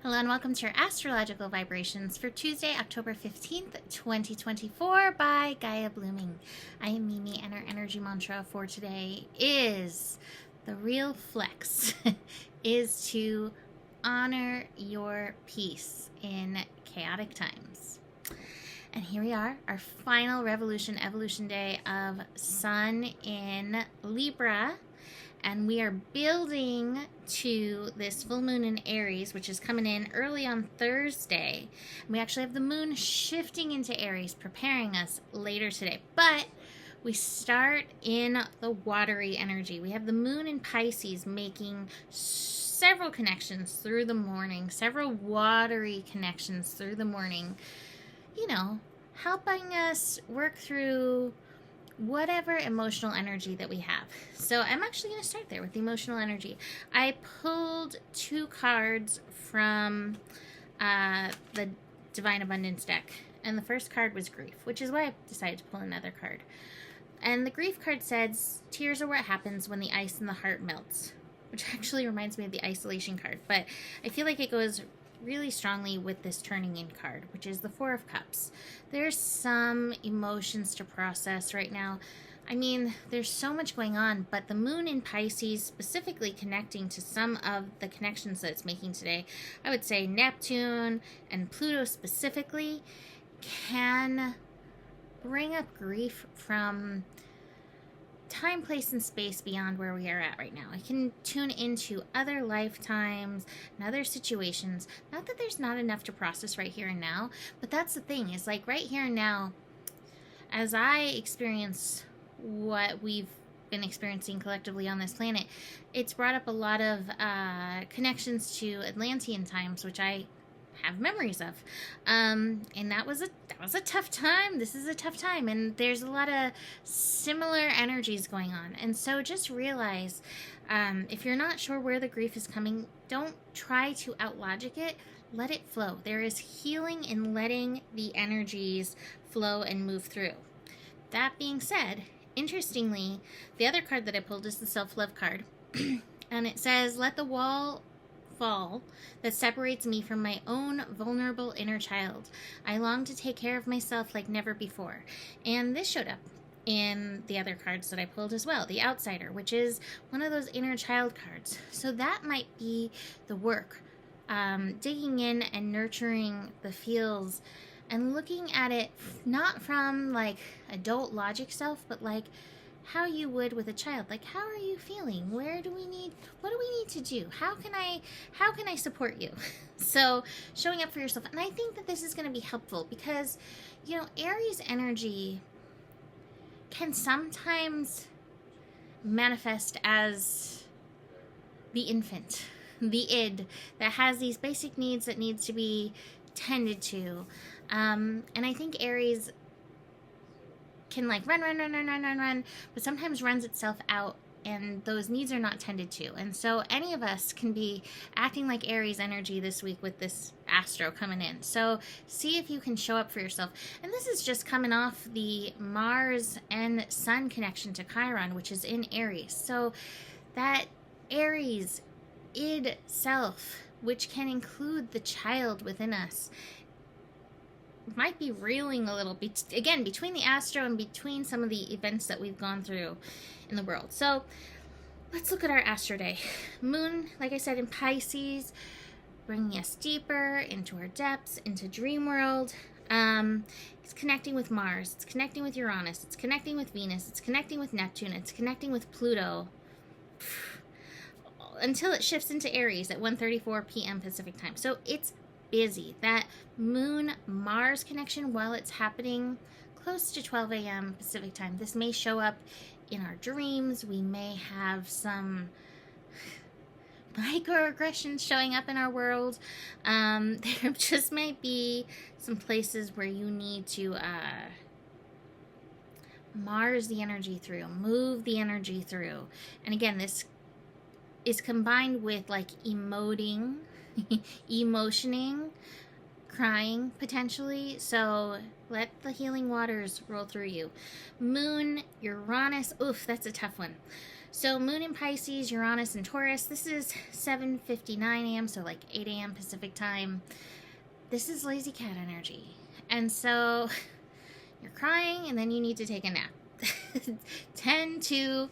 Hello and welcome to your astrological vibrations for Tuesday, October 15th, 2024 by Gaia Blooming. I am Mimi and our energy mantra for today is the real flex is to honor your peace in chaotic times. And here we are, our final evolution day of Sun in Libra. And we are building to this full moon in Aries, which is coming in early on Thursday. And we actually have the moon shifting into Aries, preparing us later today. But we start in the watery energy. We have the moon in Pisces making several connections through the morning, several watery connections through the morning, helping us work through whatever emotional energy that we have. So I'm actually going to start there with the emotional energy. I pulled two cards from the Divine Abundance deck, and the first card was grief, which is why I decided to pull another card. And the grief card says, tears are what happens when the ice in the heart melts, which actually reminds me of the isolation card, but I feel like it goes really strongly with this turning in card, which is the Four of Cups. There's some emotions to process right now. I mean, there's so much going on, but the moon in Pisces, specifically connecting to some of the connections that it's making today, I would say Neptune and Pluto specifically, can bring up grief from time, place, and space beyond where we are at right now. I can tune into other lifetimes and other situations. Not that there's not enough to process right here and now, but that's the thing, is like right here and now, as I experience what we've been experiencing collectively on this planet, it's brought up a lot of connections to Atlantean times, which I have memories of, and that was a tough time. This is a tough time, and there's a lot of similar energies going on. And so just realize, if you're not sure where the grief is coming, don't try to outlogic it. Let it flow. There is healing in letting the energies flow and move through. That being said, interestingly, the other card that I pulled is the self-love card, and it says, let the wall fall that separates me from my own vulnerable inner child. I long to take care of myself like never before. And this showed up in the other cards that I pulled as well, the Outsider, which is one of those inner child cards. So that might be the work, digging in and nurturing the feels and looking at it not from like adult logic self, but like how you would with a child. Like, how are you feeling? What do we need to do? How can I support you? So showing up for yourself. And I think that this is going to be helpful because, Aries energy can sometimes manifest as the infant, the id that has these basic needs that needs to be tended to. And I think Aries can like run, but sometimes runs itself out and those needs are not tended to. And so any of us can be acting like Aries energy this week with this astro coming in. So see if you can show up for yourself. And this is just coming off the Mars and Sun connection to Chiron, which is in Aries. So that Aries id self, which can include the child within us, might be reeling a little bit, again, between the astro and between some of the events that we've gone through in the world. So let's look at our astro day. Moon, like I said, in Pisces, bringing us deeper into our depths, into dream world. It's connecting with Mars, it's connecting with Uranus, it's connecting with Venus, it's connecting with Neptune, it's connecting with Pluto, until it shifts into Aries at 1:34 p.m. Pacific time. So it's busy. That Moon-Mars connection, while it's happening close to 12 a.m. Pacific time, this may show up in our dreams. We may have some microaggressions showing up in our world. There just might be some places where you need to Mars the energy through, move the energy through. And again, this is combined with like emoting, emotioning, crying potentially. So let the healing waters roll through you. Moon, Uranus, oof, that's a tough one. So Moon in Pisces, Uranus in Taurus. This is 7:59 a.m., so like 8 a.m. Pacific time. This is lazy cat energy. And so you're crying and then you need to take a nap. Tend to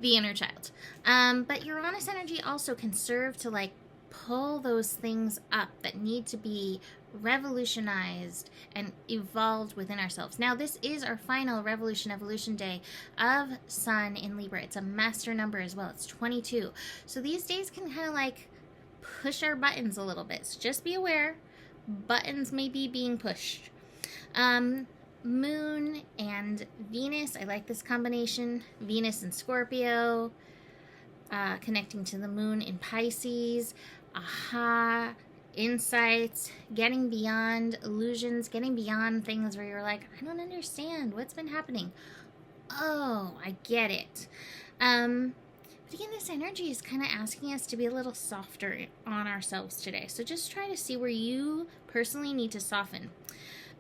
the inner child. But Uranus energy also can serve to like pull those things up that need to be revolutionized and evolved within ourselves. Now, this is our final Revolution Evolution Day of Sun in Libra. It's a master number as well. It's 22. So these days can kind of like push our buttons a little bit. So just be aware, buttons may be being pushed. Moon and Venus. I like this combination. Venus and Scorpio, connecting to the moon in Pisces. Aha, insights, getting beyond illusions, getting beyond things where you're like, I don't understand what's been happening. Oh, I get it. But again, this energy is kind of asking us to be a little softer on ourselves today. So just try to see where you personally need to soften.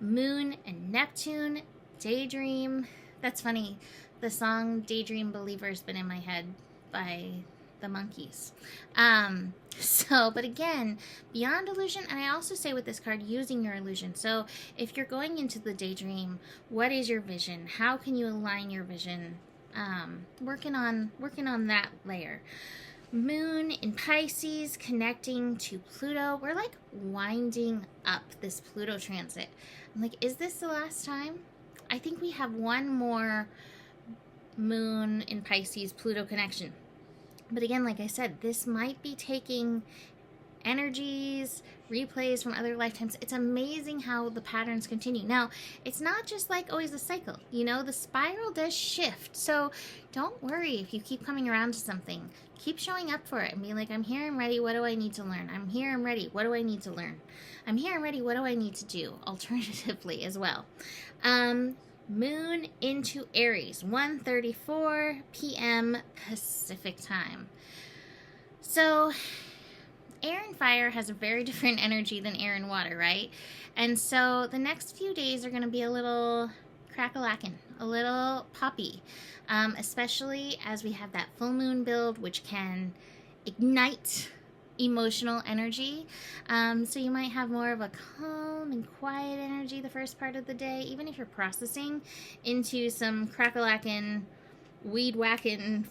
Moon and Neptune, Daydream. That's funny. The song Daydream Believer's been in my head by the Monkees. But again, beyond illusion, and I also say with this card, using your illusion. So if you're going into the daydream, what is your vision? How can you align your vision? Working on that layer. Moon in Pisces connecting to Pluto. We're like winding up this Pluto transit. I'm like, is this the last time? I think we have one more Moon in Pisces Pluto connection. But again, like I said, this might be taking energies, replays from other lifetimes. It's amazing how the patterns continue. Now, it's not just like always a cycle. You know, the spiral does shift. So don't worry if you keep coming around to something. Keep showing up for it and be like, I'm here, I'm ready, what do I need to learn? I'm here, I'm ready, what do I need to learn? I'm here, I'm ready, what do I need to do? Alternatively as well. Moon into Aries, 1:34 p.m. Pacific time. So air and fire has a very different energy than air and water, right? And so the next few days are going to be a little crack-a-lackin', a little poppy, especially as we have that full moon build, which can ignite emotional energy. So you might have more of a calm and quiet energy the first part of the day, even if you're processing into some crack-a-lackin', weed-whackin',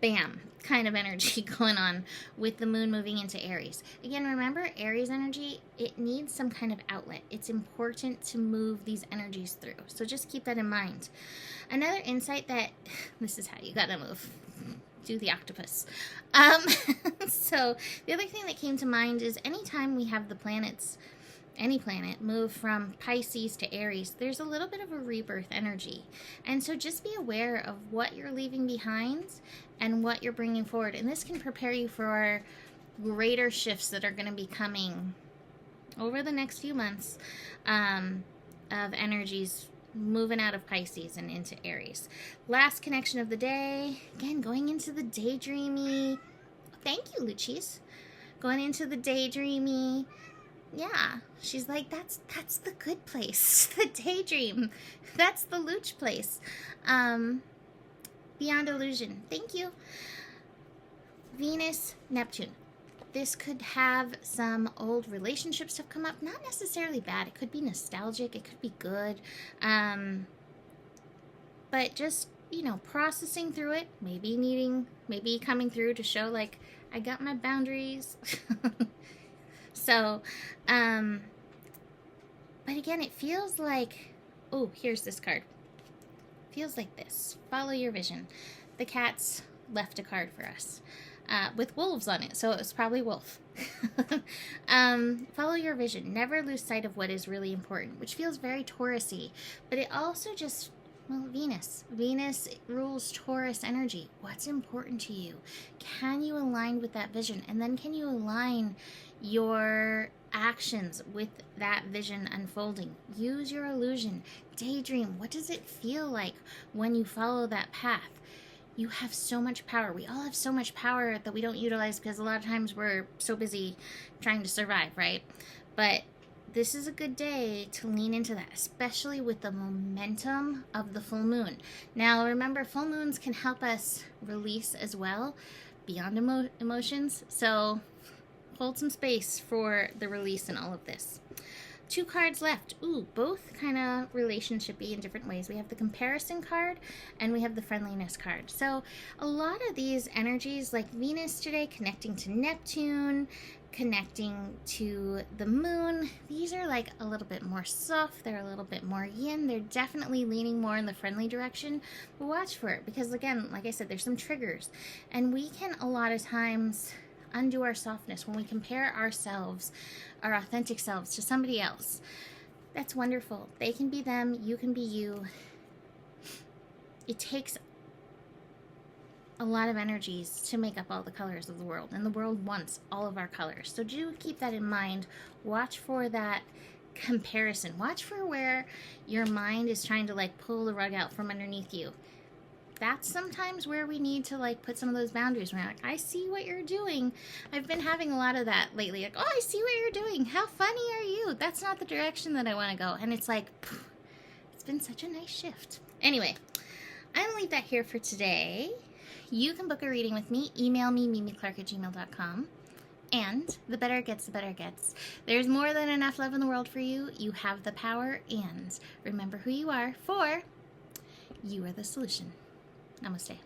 bam kind of energy going on with the moon moving into Aries. Again, remember, Aries energy, it needs some kind of outlet. It's important to move these energies through. So just keep that in mind. Another insight that, this is how you gotta move. Do the octopus. So the other thing that came to mind is anytime we have the planets, any planet, move from Pisces to Aries, there's a little bit of a rebirth energy. And so just be aware of what you're leaving behind and what you're bringing forward. And this can prepare you for greater shifts that are going to be coming over the next few months, of energies moving out of Pisces and into Aries. Last connection of the day, again, going into the daydreamy. Thank you, Luchis. Going into the daydreamy. Yeah, she's like, that's the good place. The daydream. That's the Luch place. Beyond illusion. Thank you. Venus, Neptune. This could have some old relationship stuff come up. Not necessarily bad. It could be nostalgic. It could be good. But just, processing through it. Maybe coming through to show, like, I got my boundaries. So, but again, it feels like, oh, here's this card. Feels like this. Follow your vision. The cats left a card for us. With wolves on it, so it was probably wolf. Follow your vision. Never lose sight of what is really important, which feels very Taurus-y, but it also just, Venus. Venus rules Taurus energy. What's important to you? Can you align with that vision? And then can you align your actions with that vision unfolding? Use your illusion. Daydream. What does it feel like when you follow that path? You have so much power. We all have so much power that we don't utilize because a lot of times we're so busy trying to survive, right? But this is a good day to lean into that, especially with the momentum of the full moon. Now, remember, full moons can help us release as well beyond emotions. So hold some space for the release in all of this. 2 cards left. Ooh, both kind of relationshipy in different ways. We have the comparison card and we have the friendliness card. So a lot of these energies, like Venus today connecting to Neptune, connecting to the moon, these are like a little bit more soft. They're a little bit more yin. They're definitely leaning more in the friendly direction. But watch for it, because again, like I said, there's some triggers, and we can a lot of times undo our softness when we compare ourselves, our authentic selves, to somebody else. That's wonderful. They can be them, you can be you. It takes a lot of energies to make up all the colors of the world, and the world wants all of our colors. So do keep that in mind. Watch for that comparison. Watch for where your mind is trying to like pull the rug out from underneath you. That's sometimes where we need to like put some of those boundaries. We're like, I see what you're doing. I've been having a lot of that lately. Like, oh, I see what you're doing. How funny are you? That's not the direction that I want to go. And it's like, it's been such a nice shift. Anyway, I'm going to leave that here for today. You can book a reading with me. Email me, mimiclark@gmail.com. And the better it gets, the better it gets. There's more than enough love in the world for you. You have the power. And remember who you are, for you are the solution. Namaste.